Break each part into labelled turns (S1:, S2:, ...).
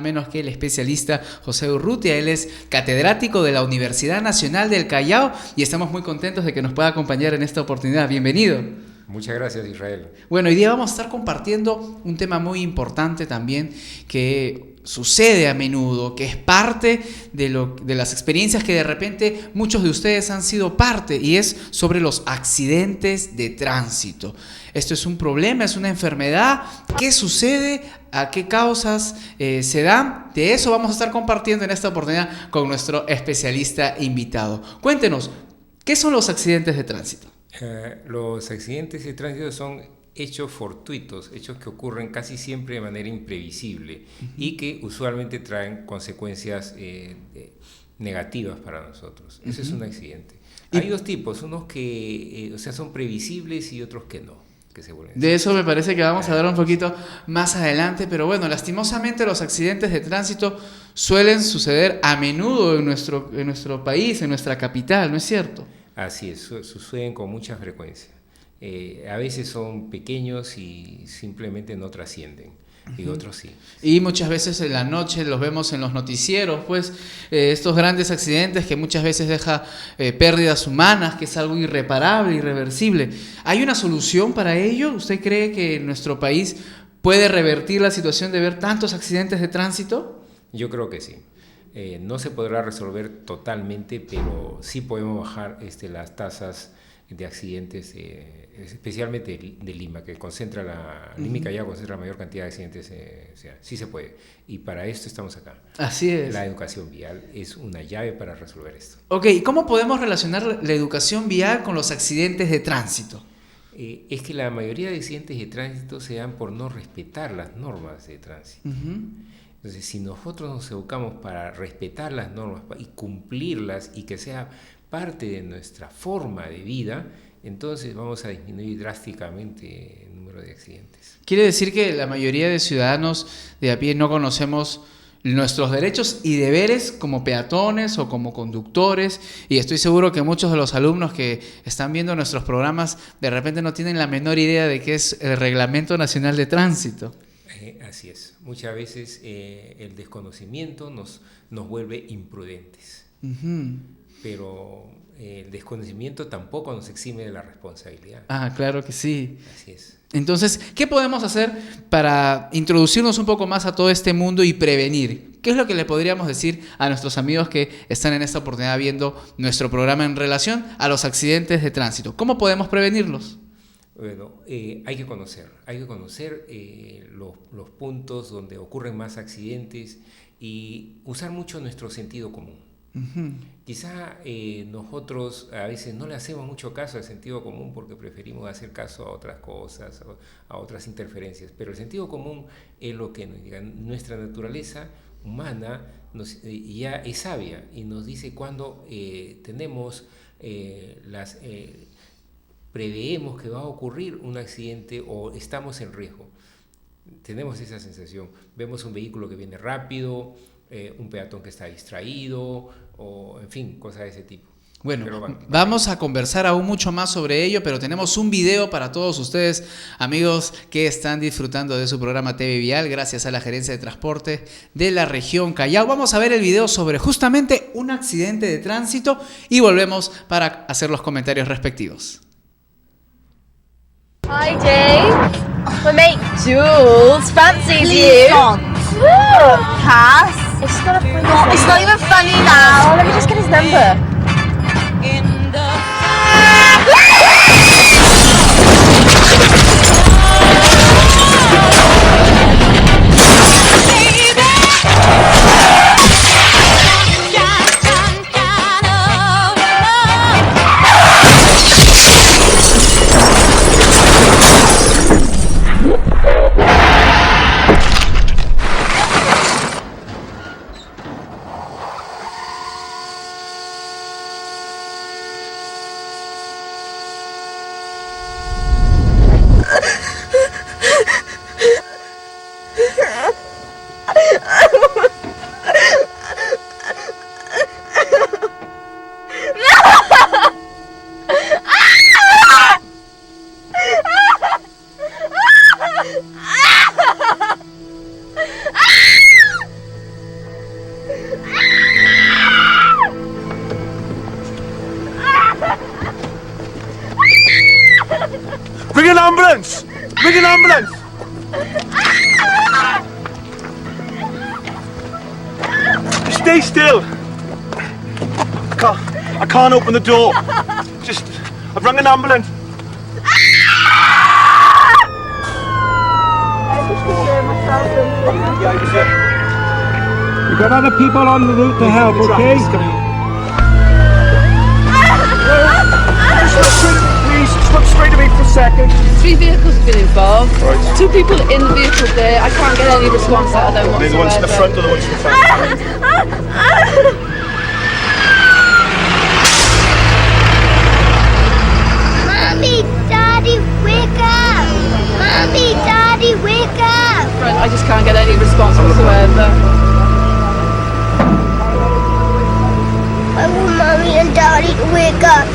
S1: menos que el especialista José Urrutia. Él es catedrático de la Universidad Nacional del Callao y estamos muy contentos de que nos pueda acompañar en esta oportunidad. Bienvenido.
S2: Muchas gracias, Israel.
S1: Bueno, hoy día vamos a estar compartiendo un tema muy importante también que sucede a menudo, que es parte de las experiencias que de repente muchos de ustedes han sido parte, y es sobre los accidentes de tránsito. Esto es un problema, es una enfermedad. ¿Qué sucede? ¿A qué causas se dan? De eso vamos a estar compartiendo en esta oportunidad con nuestro especialista invitado. Cuéntenos, ¿qué son los accidentes de tránsito?
S2: Los accidentes de tránsito son hechos fortuitos, hechos que ocurren casi siempre de manera imprevisible y que usualmente traen consecuencias negativas para nosotros. Eso es un accidente. Hay dos tipos, unos que son previsibles y otros que no.
S1: De eso me parece que vamos a hablar un poquito más adelante, pero bueno, lastimosamente los accidentes de tránsito suelen suceder a menudo en nuestro país, en nuestra capital, ¿no es cierto?
S2: Así es, suceden con mucha frecuencia. A veces son pequeños y simplemente no trascienden, y otros sí.
S1: Y muchas veces en la noche los vemos en los noticieros, pues estos grandes accidentes que muchas veces deja pérdidas humanas, que es algo irreparable, irreversible. ¿Hay una solución para ello? ¿Usted cree que nuestro país puede revertir la situación de ver tantos accidentes de tránsito?
S2: Yo creo que sí. No se podrá resolver totalmente, pero sí podemos bajar las tasas de accidentes, especialmente de Lima, que concentra Lima y Callao concentra la mayor cantidad de accidentes. Sí se puede. Y para esto estamos acá.
S1: Así es.
S2: La educación vial es una llave para resolver esto.
S1: Ok, ¿cómo podemos relacionar la educación vial con los accidentes de tránsito?
S2: Es que la mayoría de accidentes de tránsito se dan por no respetar las normas de tránsito. Entonces, si nosotros nos educamos para respetar las normas y cumplirlas y que sea parte de nuestra forma de vida, entonces vamos a disminuir drásticamente el número de accidentes.
S1: Quiere decir que la mayoría de ciudadanos de a pie no conocemos nuestros derechos y deberes como peatones o como conductores, y estoy seguro que muchos de los alumnos que están viendo nuestros programas de repente no tienen la menor idea de qué es el Reglamento Nacional de Tránsito.
S2: Así es. Muchas veces el desconocimiento nos vuelve imprudentes. Pero el desconocimiento tampoco nos exime de la responsabilidad.
S1: Claro que sí.
S2: Así es.
S1: Entonces, ¿qué podemos hacer para introducirnos un poco más a todo este mundo y prevenir? ¿Qué es lo que le podríamos decir a nuestros amigos que están en esta oportunidad viendo nuestro programa en relación a los accidentes de tránsito? ¿Cómo podemos prevenirlos?
S2: Bueno, hay que conocer los puntos donde ocurren más accidentes y usar mucho nuestro sentido común. Quizá nosotros a veces no le hacemos mucho caso al sentido común porque preferimos hacer caso a otras cosas, a otras interferencias, pero el sentido común es lo que nos diga. Nuestra naturaleza humana ya es sabia y nos dice cuando preveemos que va a ocurrir un accidente o estamos en riesgo. Tenemos esa sensación. Vemos un vehículo que viene rápido, un peatón que está distraído, o en fin, cosas de ese tipo.
S1: Bueno, vamos a conversar aún mucho más sobre ello, pero tenemos un video para todos ustedes, amigos que están disfrutando de su programa TV Vial, gracias a la Gerencia de Transporte de la región Callao. Vamos a ver el video sobre justamente un accidente de tránsito y volvemos para hacer los comentarios respectivos.
S3: Hi, Dave. My mate Jules fancies you. Cass. It's not even funny now. Let me just get his number.
S4: Ring an ambulance! Ring an ambulance! Stay still! I can't open the door. I've rung an ambulance.
S5: We've got other people on the route to help, okay?
S4: Just look straight at me for a second.
S6: 3 vehicles have been involved. Right. 2 people in the vehicle there. I can't get any response out of them whatsoever.
S4: The ones in the front or the ones in the front?
S7: Mommy, Daddy, wake up! Mommy, Daddy, wake up!
S6: Right, I just can't get any response whatsoever.
S7: I want Mommy and Daddy to wake up.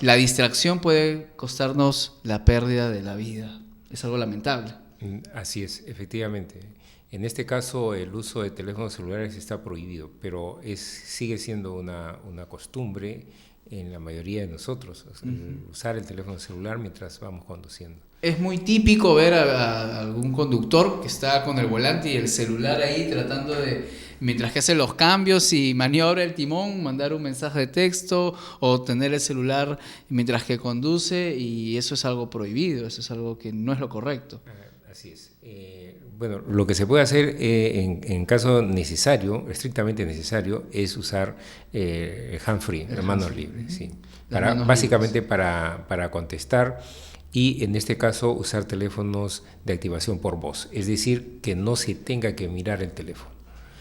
S1: La distracción puede costarnos la pérdida de la vida. Es algo lamentable.
S2: Así es, efectivamente. En este caso, el uso de teléfonos celulares está prohibido, pero sigue siendo una costumbre en la mayoría de nosotros, usar el teléfono celular mientras vamos conduciendo.
S1: Es muy típico ver a algún conductor que está con el volante y el celular ahí tratando de, mientras que hace los cambios y maniobra el timón, mandar un mensaje de texto o tener el celular mientras que conduce, y eso es algo prohibido, eso es algo que no es lo correcto.
S2: Así es. Bueno, lo que se puede hacer en caso necesario, estrictamente necesario, es usar hand-free, manos libres, sí. Básicamente para contestar, y en este caso usar teléfonos de activación por voz, es decir, que no se tenga que mirar el teléfono.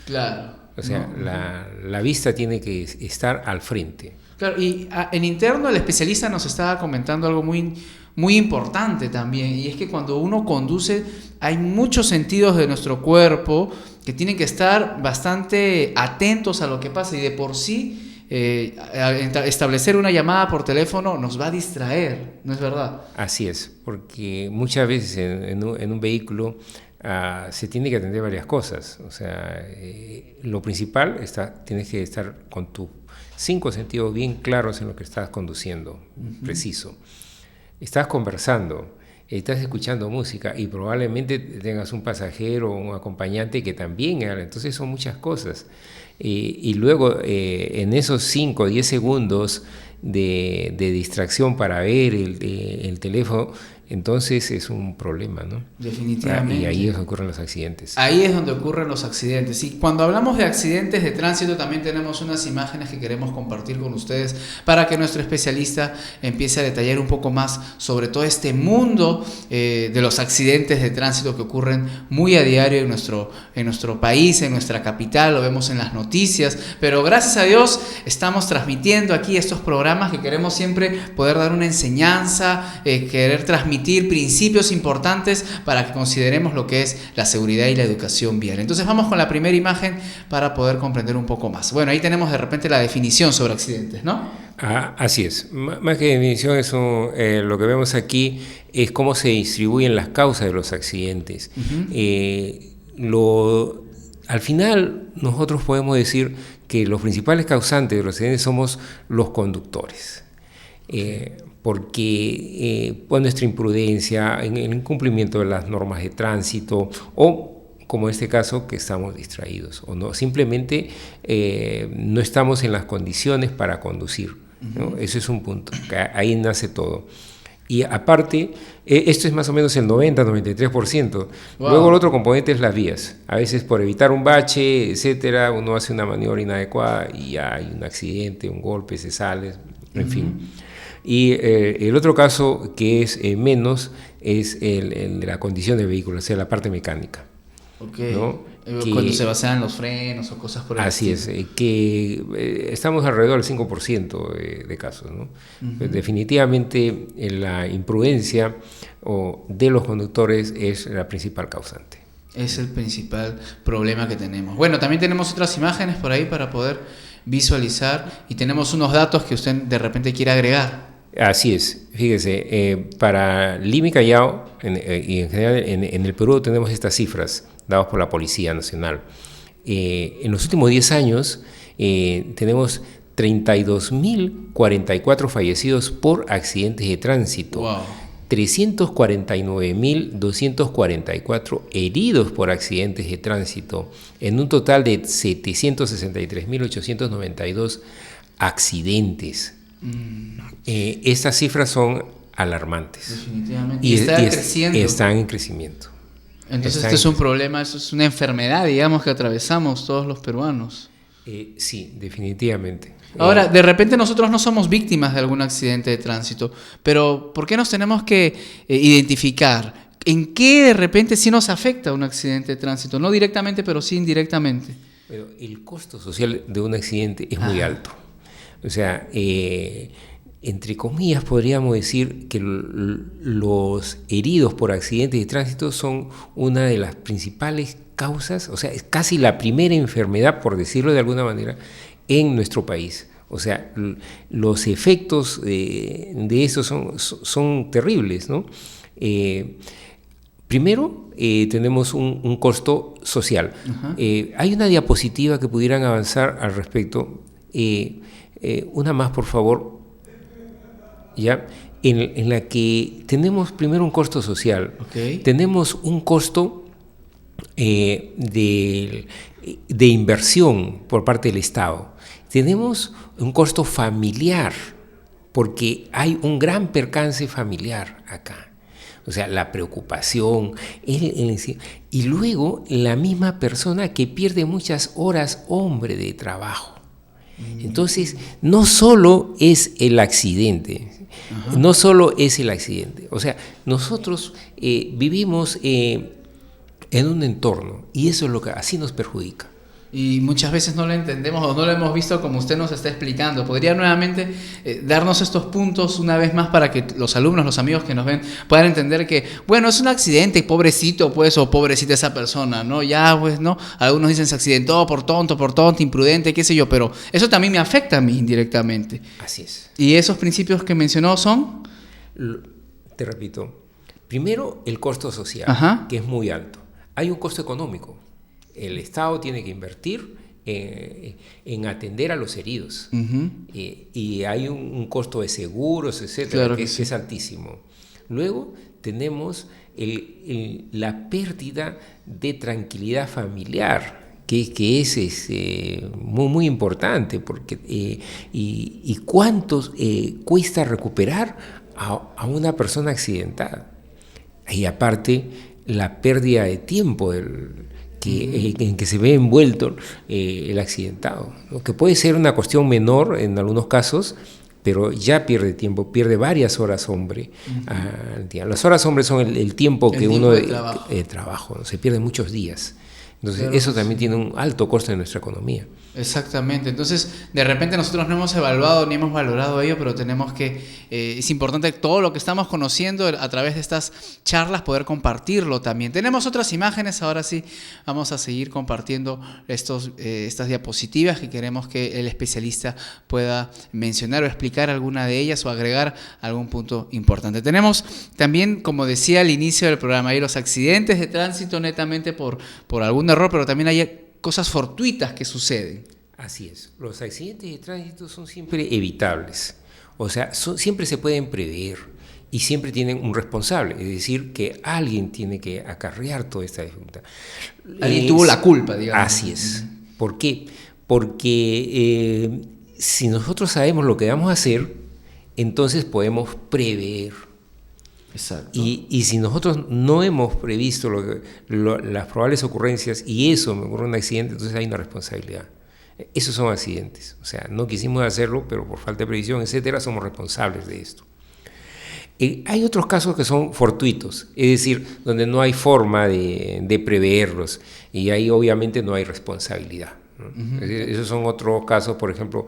S1: Claro.
S2: O sea, la vista tiene que estar al frente.
S1: Claro, y en interno el especialista nos estaba comentando algo muy importante también, y es que cuando uno conduce hay muchos sentidos de nuestro cuerpo que tienen que estar bastante atentos a lo que pasa, y de por sí establecer una llamada por teléfono nos va a distraer, ¿no es verdad?
S2: Así es, porque muchas veces en un vehículo se tiene que atender varias cosas. O sea, lo principal tienes que estar con tus 5 sentidos bien claros en lo que estás conduciendo, preciso. Estás conversando, estás escuchando música y probablemente tengas un pasajero o un acompañante que también habla. Entonces son muchas cosas. Y luego en esos 5 o 10 segundos de distracción para ver el teléfono, entonces es un problema, ¿no?
S1: Definitivamente.
S2: Y ahí es donde ocurren los accidentes.
S1: Ahí es donde ocurren los accidentes. Y cuando hablamos de accidentes de tránsito, también tenemos unas imágenes que queremos compartir con ustedes para que nuestro especialista empiece a detallar un poco más sobre todo este mundo de los accidentes de tránsito que ocurren muy a diario en nuestro país, en nuestra capital, lo vemos en las noticias, pero gracias a Dios estamos transmitiendo aquí estos programas que queremos siempre poder dar una enseñanza, querer transmitir principios importantes para que consideremos lo que es la seguridad y la educación vial. Entonces vamos con la primera imagen para poder comprender un poco más. Bueno, ahí tenemos de repente la definición sobre accidentes, ¿no?
S2: Así es. Más que definición, eso, lo que vemos aquí es cómo se distribuyen las causas de los accidentes. Al final, nosotros podemos decir que los principales causantes de los accidentes somos los conductores. Porque por nuestra imprudencia, en el incumplimiento de las normas de tránsito, o como en este caso, que estamos distraídos, o no, simplemente no estamos en las condiciones para conducir, ¿no? Ese es un punto, ahí nace todo. Y aparte, esto es más o menos el 90-93%. Wow. Luego el otro componente es las vías. A veces por evitar un bache, etcétera, uno hace una maniobra inadecuada y ya hay un accidente, un golpe, se sale, en fin. Y el otro caso que es menos es el de la condición del vehículo, o sea, la parte mecánica.
S1: Okay.
S2: ¿No?
S1: Cuando se basan los frenos o cosas por el
S2: Así estilo. Es, que estamos alrededor del 5% de casos, ¿no? Pues definitivamente la imprudencia de los conductores es la principal causante.
S1: Es el principal problema que tenemos. Bueno, también tenemos otras imágenes por ahí para poder visualizar y tenemos unos datos que usted de repente quiere agregar.
S2: Así es, fíjese, para Lima y Callao y en general en el Perú tenemos estas cifras dadas por la Policía Nacional. En los últimos 10 años tenemos 32.044 fallecidos por accidentes de tránsito.
S1: Wow.
S2: 349.244 heridos por accidentes de tránsito, en un total de 763.892 accidentes. Estas cifras son alarmantes.
S1: Definitivamente. Y está creciendo.
S2: Están en crecimiento.
S1: Entonces este es un problema, eso es una enfermedad, digamos, que atravesamos todos los peruanos.
S2: Sí, definitivamente.
S1: Ahora, de repente nosotros no somos víctimas de algún accidente de tránsito, pero ¿por qué nos tenemos que identificar? ¿En qué de repente sí nos afecta un accidente de tránsito? No directamente, pero sí indirectamente.
S2: Bueno, el costo social de un accidente es muy alto. O sea, entre comillas podríamos decir que los heridos por accidentes de tránsito son una de las principales causas, o sea, es casi la primera enfermedad, por decirlo de alguna manera, en nuestro país. O sea, los efectos de eso son terribles, ¿no? Primero, tenemos un costo social. Hay una diapositiva que pudieran avanzar al respecto. Una más, por favor. ¿Ya? En la que tenemos primero un costo social.
S1: Okay.
S2: Tenemos un costo de inversión por parte del Estado. Tenemos un costo familiar, porque hay un gran percance familiar acá. O sea, la preocupación, y luego la misma persona que pierde muchas horas, hombre, de trabajo. Entonces, no solo es el accidente, no solo es el accidente. O sea, nosotros vivimos en un entorno y eso es lo que así nos perjudica.
S1: Y muchas veces no lo entendemos o no lo hemos visto como usted nos está explicando. ¿Podría nuevamente darnos estos puntos una vez más para que los alumnos, los amigos que nos ven puedan entender que, bueno, es un accidente, pobrecito pues, o pobrecita esa persona, ¿no? Ya pues, ¿no? Algunos dicen se accidentó por tonto, imprudente, qué sé yo, pero eso también me afecta a mí indirectamente.
S2: Así es.
S1: ¿Y esos principios que mencionó son?
S2: Te repito, primero el costo social, que es muy alto. Hay un costo económico. El Estado tiene que invertir en atender a los heridos. Y hay un costo de seguros, etcétera,
S1: claro
S2: que
S1: sí.
S2: es altísimo. Luego tenemos la pérdida de tranquilidad familiar, que es muy, muy importante, porque y cuánto cuesta recuperar a una persona accidentada. Y aparte, la pérdida de tiempo en que se ve envuelto el accidentado, ¿no? Que puede ser una cuestión menor en algunos casos, pero ya pierde tiempo, pierde varias horas hombre al día. Las horas hombre son el tiempo que uno de trabajo, ¿no? Se pierden muchos días. Entonces, claro, eso también tiene un alto costo en nuestra economía.
S1: Exactamente. Entonces, de repente nosotros no hemos evaluado ni hemos valorado ello, pero tenemos que, es importante todo lo que estamos conociendo a través de estas charlas poder compartirlo también. Tenemos otras imágenes, ahora sí vamos a seguir compartiendo estas diapositivas que queremos que el especialista pueda mencionar o explicar alguna de ellas o agregar algún punto importante. Tenemos también, como decía al inicio del programa, ahí los accidentes de tránsito netamente por algún error, pero también hay cosas fortuitas que suceden.
S2: Así es. Los accidentes de tránsito son siempre evitables. O sea, siempre se pueden prever y siempre tienen un responsable. Es decir, que alguien tiene que acarrear toda esta dificultad.
S1: Alguien tuvo la culpa, digamos.
S2: Así es. ¿Por qué? Porque si nosotros sabemos lo que vamos a hacer, entonces podemos prever.
S1: Exacto.
S2: Y si nosotros no hemos previsto las probables ocurrencias y eso me ocurre un accidente, entonces hay una responsabilidad. Esos son accidentes. O sea, no quisimos hacerlo, pero por falta de previsión, etcétera, somos responsables de esto. Hay otros casos que son fortuitos, es decir, donde no hay forma de preverlos y ahí obviamente no hay responsabilidad, ¿no? Es decir, esos son otros casos, por ejemplo,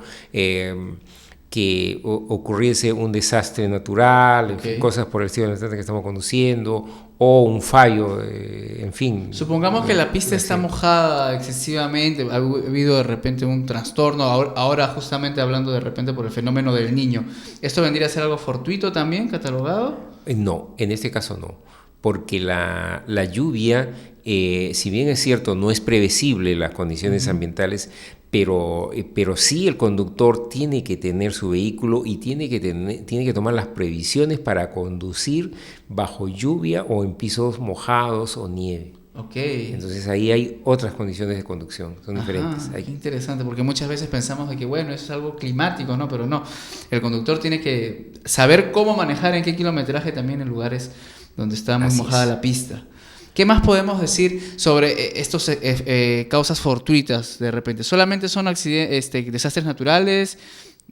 S2: que ocurriese un desastre natural, en fin,
S1: Ok.
S2: cosas por el estilo del instante que estamos conduciendo, o un fallo, en fin.
S1: Supongamos que la pista está mojada excesivamente, ha habido de repente un trastorno, ahora justamente hablando de repente por el fenómeno del Niño. ¿Esto vendría a ser algo fortuito también, catalogado?
S2: No, en este caso no, porque la lluvia, si bien es cierto, no es previsible las condiciones ambientales, pero sí el conductor tiene que tener su vehículo y tiene que tomar las previsiones para conducir bajo lluvia o en pisos mojados o nieve.
S1: Ok.
S2: Entonces ahí hay otras condiciones de conducción, son diferentes.
S1: Ajá,
S2: Hay-
S1: qué interesante, porque muchas veces pensamos de que, bueno, eso es algo climático, ¿no? Pero no, el conductor tiene que saber cómo manejar en qué kilometraje también en lugares donde está muy
S2: Así
S1: mojada
S2: es.
S1: la pista. ¿Qué más podemos decir sobre estos causas fortuitas de repente? ¿Solamente son desastres naturales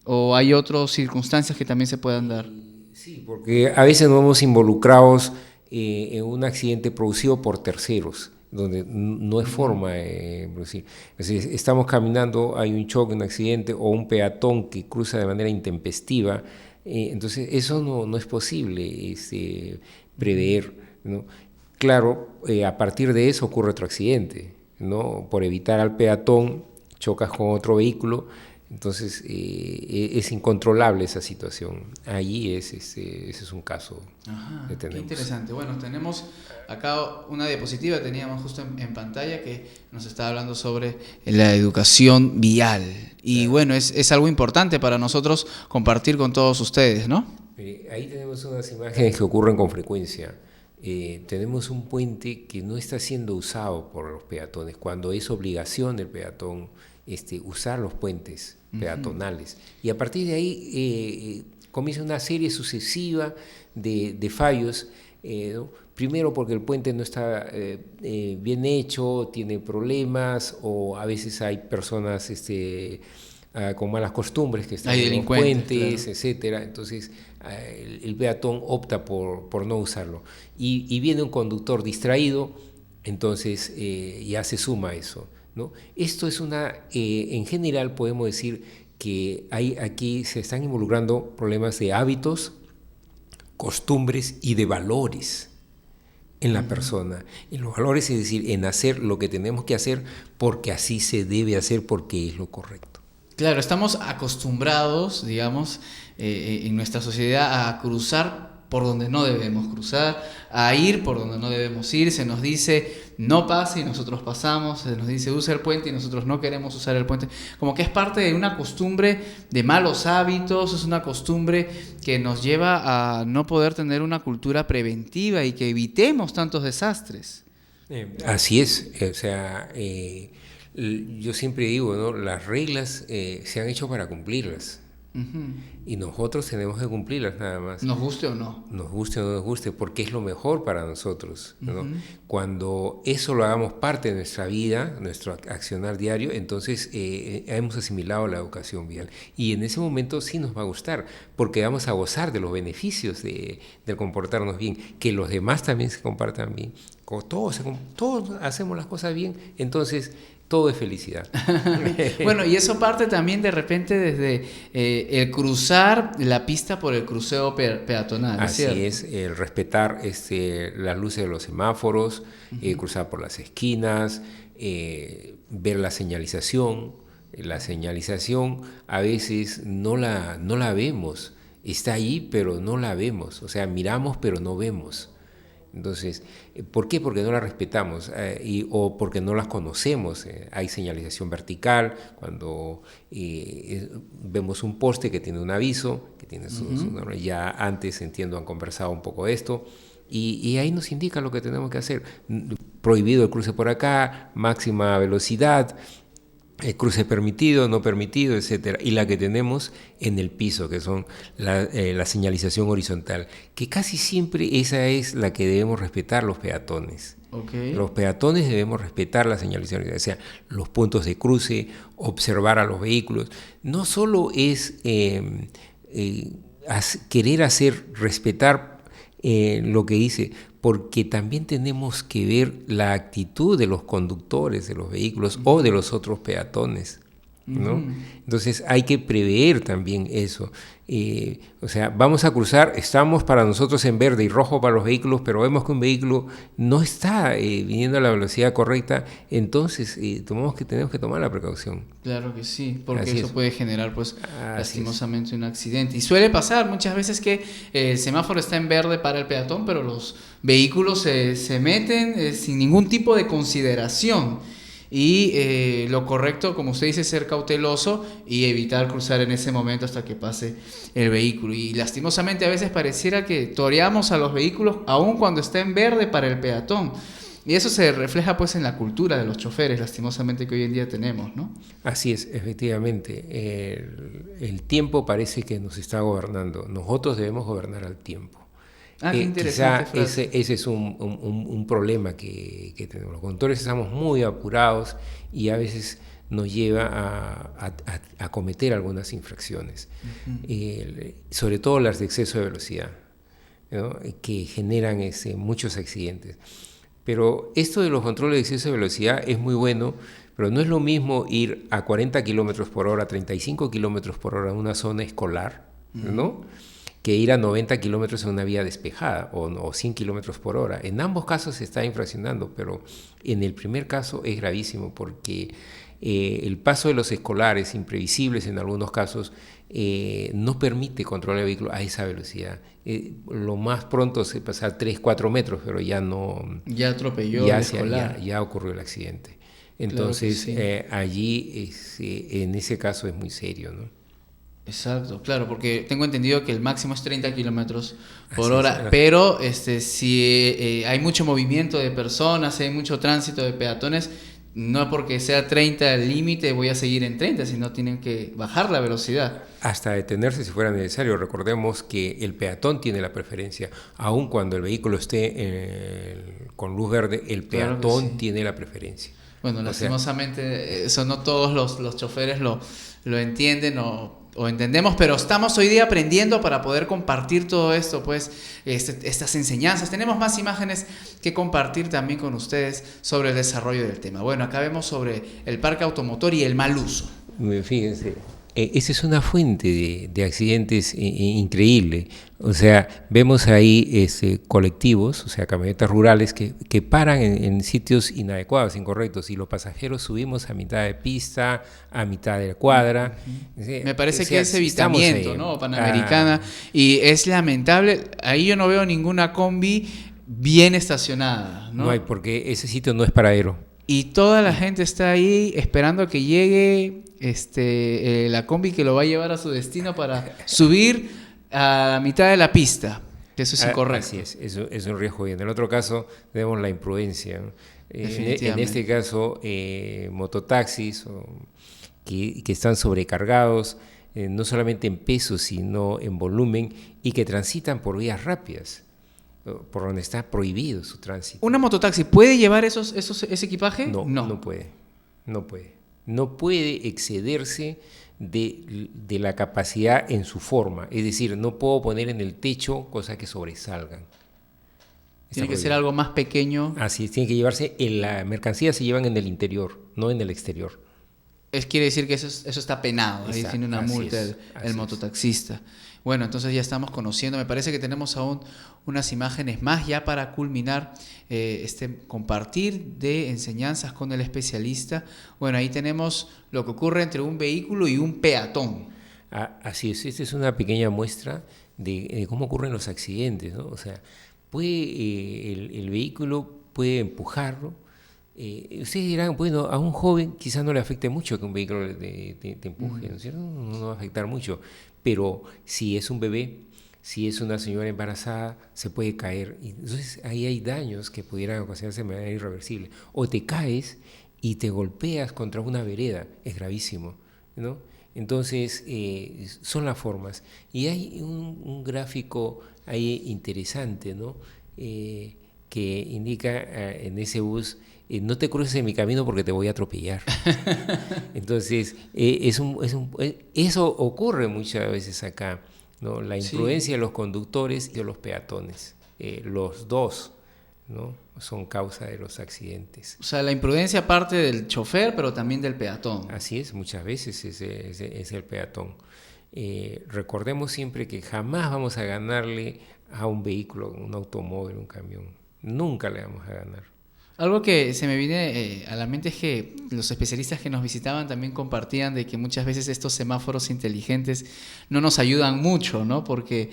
S1: o hay otras circunstancias que también se puedan dar?
S2: Sí, porque a veces nos vemos involucrados en un accidente producido por terceros, donde no es forma de producir. Es decir, estamos caminando, hay un choque, un accidente o un peatón que cruza de manera intempestiva, entonces eso no es posible prever, ¿no? Claro, a partir de eso ocurre otro accidente, ¿no? Por evitar al peatón, chocas con otro vehículo, entonces es incontrolable esa situación. Allí ese es un caso
S1: Ajá,
S2: que
S1: qué
S2: tenemos.
S1: interesante. Bueno, tenemos acá una diapositiva, teníamos justo en pantalla que nos está hablando sobre la educación vial. Y bueno, es algo importante para nosotros compartir con todos ustedes, ¿no?
S2: Ahí tenemos unas imágenes que ocurren con frecuencia. Tenemos un puente que no está siendo usado por los peatones, cuando es obligación del peatón usar los puentes peatonales. Y a partir de ahí comienza una serie sucesiva de fallos, ¿no? Primero porque el puente no está bien hecho, tiene problemas, o a veces hay personas con malas costumbres que están
S1: Hay
S2: en los
S1: delincuentes,
S2: puentes,
S1: claro.
S2: etcétera. Entonces el peatón opta por no usarlo. Y viene un conductor distraído, entonces ya se suma eso, ¿no? Esto es en general podemos decir que aquí se están involucrando problemas de hábitos, costumbres y de valores en la persona. En los valores, es decir, en hacer lo que tenemos que hacer porque así se debe hacer, porque es lo correcto.
S1: Claro, estamos acostumbrados, digamos, en nuestra sociedad a cruzar por donde no debemos cruzar, a ir por donde no debemos ir. Se nos dice no pase y nosotros pasamos, se nos dice usa el puente y nosotros no queremos usar el puente. Como que es parte de una costumbre de malos hábitos, es una costumbre que nos lleva a no poder tener una cultura preventiva y que evitemos tantos desastres.
S2: Así es, o sea, yo siempre digo, ¿no? Las reglas se han hecho para cumplirlas. Y nosotros tenemos que cumplirlas nada más.
S1: Nos guste o no.
S2: Nos guste o no nos guste, porque es lo mejor para nosotros, ¿no? Cuando eso lo hagamos parte de nuestra vida, nuestro accionar diario, entonces hemos asimilado la educación vial. Y en ese momento sí nos va a gustar, porque vamos a gozar de los beneficios del comportarnos bien, que los demás también se comportan bien. Como todos hacemos las cosas bien, entonces todo es felicidad.
S1: Bueno, y eso parte también de repente desde el cruzar la pista por el cruceo peatonal.
S2: Así
S1: ¿cierto?
S2: es, el respetar las luces de los semáforos, cruzar por las esquinas, ver la señalización. La señalización a veces no la vemos, está ahí pero no la vemos, o sea, miramos pero no vemos. Entonces, ¿por qué? Porque no la respetamos o porque no las conocemos. Hay señalización vertical, cuando vemos un poste que tiene un aviso, que tiene ya antes, entiendo, han conversado un poco de esto, y ahí nos indica lo que tenemos que hacer. Prohibido el cruce por acá, máxima velocidad, cruce permitido, no permitido, etcétera, y la que tenemos en el piso, que son la señalización horizontal, que casi siempre esa es la que debemos respetar los peatones.
S1: Okay.
S2: Los peatones debemos respetar la señalización, o sea, los puntos de cruce, observar a los vehículos. No solo es querer respetar lo que dice, porque también tenemos que ver la actitud de los conductores de los vehículos o de los otros peatones. ¿no? Entonces hay que prever también eso. O sea, vamos a cruzar, estamos para nosotros en verde y rojo para los vehículos, pero vemos que un vehículo no está viniendo a la velocidad correcta, entonces tenemos que tomar la precaución.
S1: Claro que sí, porque
S2: Así
S1: eso
S2: es.
S1: puede generar, pues,
S2: Así
S1: lastimosamente un accidente. Y suele pasar muchas veces que el semáforo está en verde para el peatón, pero los vehículos se meten sin ningún tipo de consideración. Y lo correcto, como usted dice, es ser cauteloso y evitar cruzar en ese momento hasta que pase el vehículo. Y lastimosamente a veces pareciera que toreamos a los vehículos aun cuando está en verde para el peatón. Y eso se refleja pues en la cultura de los choferes, lastimosamente, que hoy en día tenemos, ¿no?
S2: Así es, efectivamente. El tiempo parece que nos está gobernando. Nosotros debemos gobernar al tiempo.
S1: Qué interesante
S2: Quizá
S1: frase.
S2: ese es un problema que tenemos. Los conductores estamos muy apurados y a veces nos lleva a cometer algunas infracciones, sobre todo las de exceso de velocidad, ¿no? Que generan muchos accidentes. Pero esto de los controles de exceso de velocidad es muy bueno, pero no es lo mismo ir a 40 kilómetros por hora, 35 kilómetros por hora en una zona escolar, ¿no? Que ir a 90 kilómetros en una vía despejada o 100 kilómetros por hora. En ambos casos se está infraccionando, pero en el primer caso es gravísimo porque el paso de los escolares, imprevisibles en algunos casos, no permite controlar el vehículo a esa velocidad. Lo más pronto se pasa 3-4 metros, pero ya no...
S1: Ya atropelló el escolar.
S2: Ya ocurrió el accidente. Entonces,
S1: Claro que sí.
S2: allí, en ese caso es muy serio, ¿no?
S1: Exacto, claro, porque tengo entendido que el máximo es 30 kilómetros por
S2: Así
S1: hora,
S2: es.
S1: pero si hay mucho movimiento de personas, hay mucho tránsito de peatones, no porque sea 30 el límite voy a seguir en 30, sino tienen que bajar la velocidad.
S2: Hasta detenerse si fuera necesario. Recordemos que el peatón tiene la preferencia, aun cuando el vehículo esté con luz verde, el
S1: Claro que
S2: peatón
S1: sí.
S2: tiene la preferencia.
S1: Bueno,
S2: O sea,
S1: lastimosamente eso no todos los choferes lo entienden o entendemos, pero estamos hoy día aprendiendo para poder compartir todo esto, pues estas enseñanzas. Tenemos más imágenes que compartir también con ustedes sobre el desarrollo del tema. Bueno, acá vemos sobre el parque automotor y el mal uso.
S2: Fíjense, esa es una fuente de accidentes increíble. O sea, vemos ahí colectivos, o sea, camionetas rurales que paran en sitios inadecuados, incorrectos, y los pasajeros subimos a mitad de pista, a mitad de la cuadra.
S1: Me parece
S2: O sea,
S1: que es evitamiento,
S2: ahí,
S1: ¿no? Panamericana. Y es lamentable, ahí yo no veo ninguna combi bien estacionada, ¿no?
S2: No hay, porque ese sitio no es paradero.
S1: Y toda la gente está ahí esperando que llegue la combi que lo va a llevar a su destino para subir a la mitad de la pista. Eso es incorrecto.
S2: Así es un riesgo. Y en el otro caso tenemos la imprudencia, ¿no? En
S1: Definitivamente.
S2: este caso, mototaxis que están sobrecargados, no solamente en peso, sino en volumen, y que transitan por vías rápidas, por donde está prohibido su tránsito.
S1: ¿Una mototaxi puede llevar ese equipaje?
S2: No puede. No puede excederse de la capacidad en su forma. Es decir, no puedo poner en el techo cosas que sobresalgan.
S1: Tiene que ser algo más pequeño.
S2: Así es, tiene que llevarse, la mercancía se llevan en el interior, no en el exterior.
S1: Quiere decir que eso está penado. Ahí tiene una
S2: Así
S1: multa
S2: es,
S1: el mototaxista. Bueno, entonces ya estamos conociendo. Me parece que tenemos aún unas imágenes más ya para culminar compartir de enseñanzas con el especialista. Bueno, ahí tenemos lo que ocurre entre un vehículo y un peatón.
S2: Así es, esta es una pequeña muestra de cómo ocurren los accidentes, ¿no? O sea, el vehículo puede empujarlo. Ustedes dirán, bueno, a un joven quizás no le afecte mucho que un vehículo te empuje, ¿no es cierto? No va a afectar mucho, pero si es un bebé, si es una señora embarazada, se puede caer. Entonces ahí hay daños que pudieran ocasionarse de manera irreversible. O te caes y te golpeas contra una vereda, es gravísimo, ¿no? Entonces son las formas. Y hay un gráfico ahí interesante, ¿no? Que indica en ese bus: no te cruces en mi camino porque te voy a atropellar. Entonces, eso ocurre muchas veces acá, ¿no? La imprudencia de los conductores y de los peatones, los dos, ¿no? Son causa de los accidentes.
S1: O sea, la imprudencia parte del chofer, pero también del peatón.
S2: Así es, muchas veces es el peatón. Recordemos siempre que jamás vamos a ganarle a un vehículo, un automóvil, un camión. Nunca le vamos a ganar.
S1: Algo que se me viene a la mente es que los especialistas que nos visitaban también compartían de que muchas veces estos semáforos inteligentes no nos ayudan mucho, ¿no? Porque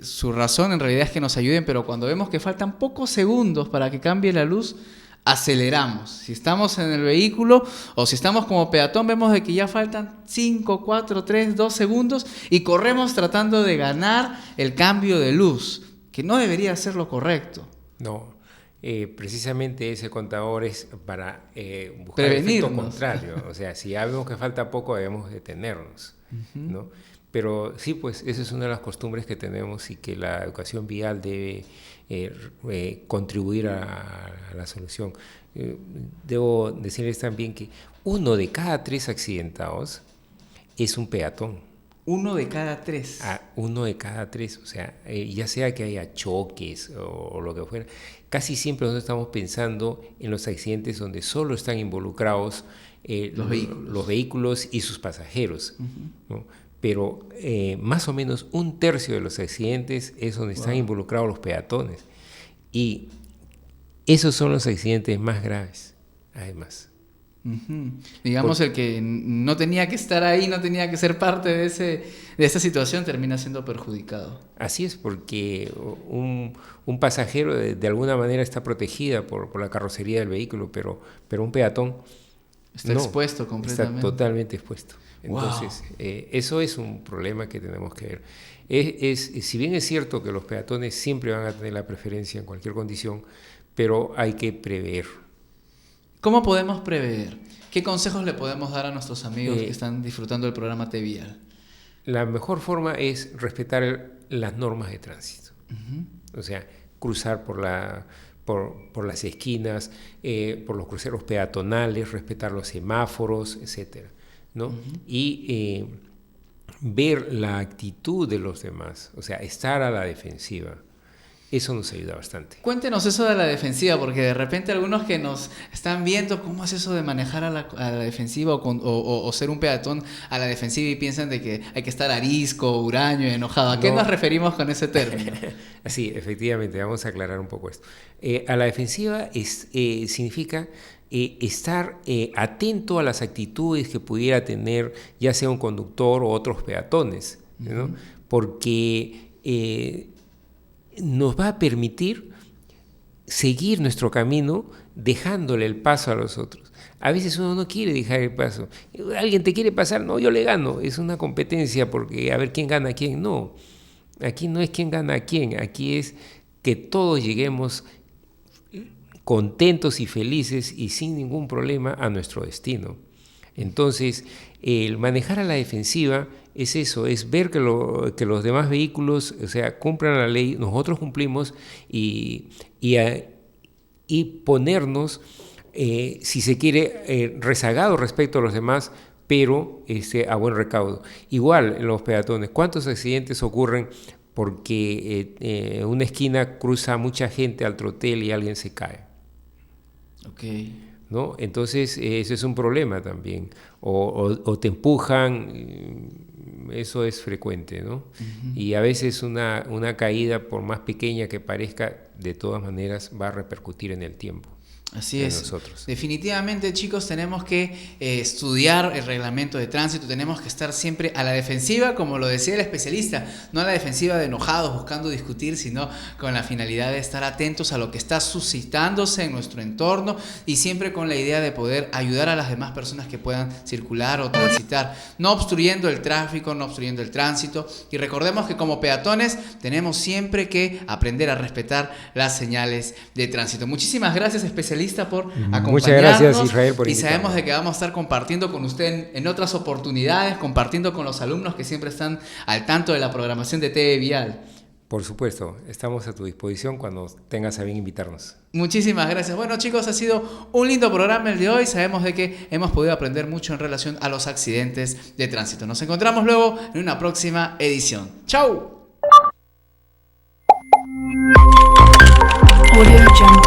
S1: su razón en realidad es que nos ayuden, pero cuando vemos que faltan pocos segundos para que cambie la luz, aceleramos. Si estamos en el vehículo o si estamos como peatón, vemos de que ya faltan 5, 4, 3, 2 segundos y corremos tratando de ganar el cambio de luz, que no debería ser lo correcto.
S2: No. Precisamente ese contador es para buscar el efecto contrario. O sea, si ya vemos que falta poco, debemos detenernos, ¿no? Pero sí, pues esa es una de las costumbres que tenemos y que la educación vial debe contribuir a la solución. Debo decirles también que 1 de cada 3 accidentados es un peatón.
S1: 1 de cada 3.
S2: 1 de cada 3, o sea, ya sea que haya choques o lo que fuera, casi siempre nosotros estamos pensando en los accidentes donde solo están involucrados los vehículos y sus pasajeros, ¿no? Pero más o menos 1/3 de los accidentes es donde están involucrados los peatones, y esos son los accidentes más graves, además.
S1: Digamos, el que no tenía que estar ahí, no tenía que ser parte de esa situación, termina siendo perjudicado.
S2: Así es, porque un pasajero de alguna manera está protegida por la carrocería del vehículo, pero un peatón
S1: está expuesto completamente.
S2: Está totalmente expuesto. Entonces, eso es un problema que tenemos que ver. Si bien es cierto que los peatones siempre van a tener la preferencia en cualquier condición, pero hay que prever.
S1: ¿Cómo podemos prever? ¿Qué consejos le podemos dar a nuestros amigos que están disfrutando del programa T-Vial?
S2: La mejor forma es respetar las normas de tránsito. O sea, cruzar por las esquinas, por los cruceros peatonales, respetar los semáforos, etcétera, ¿no? Y ver la actitud de los demás, o sea, estar a la defensiva. Eso nos ayuda bastante.
S1: Cuéntenos eso de la defensiva, porque de repente algunos que nos están viendo cómo es eso de manejar a la defensiva o ser un peatón a la defensiva y piensan de que hay que estar arisco, huraño, enojado. ¿A qué nos referimos con ese término?
S2: Sí, efectivamente, vamos a aclarar un poco esto. A la defensiva significa estar atento a las actitudes que pudiera tener ya sea un conductor o otros peatones, ¿no? Porque nos va a permitir seguir nuestro camino dejándole el paso a los otros. A veces uno no quiere dejar el paso. ¿Alguien te quiere pasar? No, yo le gano. Es una competencia porque a ver quién gana a quién. No, aquí no es quién gana a quién. Aquí es que todos lleguemos contentos y felices y sin ningún problema a nuestro destino. Entonces, el manejar a la defensiva es eso, es ver que los demás vehículos, o sea, cumplan la ley, nosotros cumplimos y ponernos, si se quiere, rezagados respecto a los demás, pero a buen recaudo. Igual en los peatones, ¿cuántos accidentes ocurren porque una esquina cruza mucha gente al trotel y alguien se cae? ¿No? Entonces eso es un problema también, o te empujan, eso es frecuente, ¿no? Y a veces una caída, por más pequeña que parezca, de todas maneras va a repercutir en el tiempo.
S1: Así es. Nosotros. Definitivamente, chicos, tenemos que estudiar el reglamento de tránsito, tenemos que estar siempre a la defensiva, como lo decía el especialista, no a la defensiva de enojados buscando discutir, sino con la finalidad de estar atentos a lo que está suscitándose en nuestro entorno y siempre con la idea de poder ayudar a las demás personas que puedan circular o transitar, no obstruyendo el tráfico, no obstruyendo el tránsito. Y recordemos que como peatones tenemos siempre que aprender a respetar las señales de tránsito. Muchísimas gracias, especialista, por acompañarnos.
S2: Muchas gracias, Israel, por invitarme.
S1: Y sabemos de que vamos a estar compartiendo con usted en otras oportunidades, compartiendo con los alumnos que siempre están al tanto de la programación de TV Vial.
S2: Por supuesto, estamos a tu disposición cuando tengas a bien invitarnos.
S1: Muchísimas gracias. Bueno, chicos, ha sido un lindo programa el de hoy. Sabemos de que hemos podido aprender mucho en relación a los accidentes de tránsito. Nos encontramos luego en una próxima edición. ¡Chau!
S8: Audio Jungle.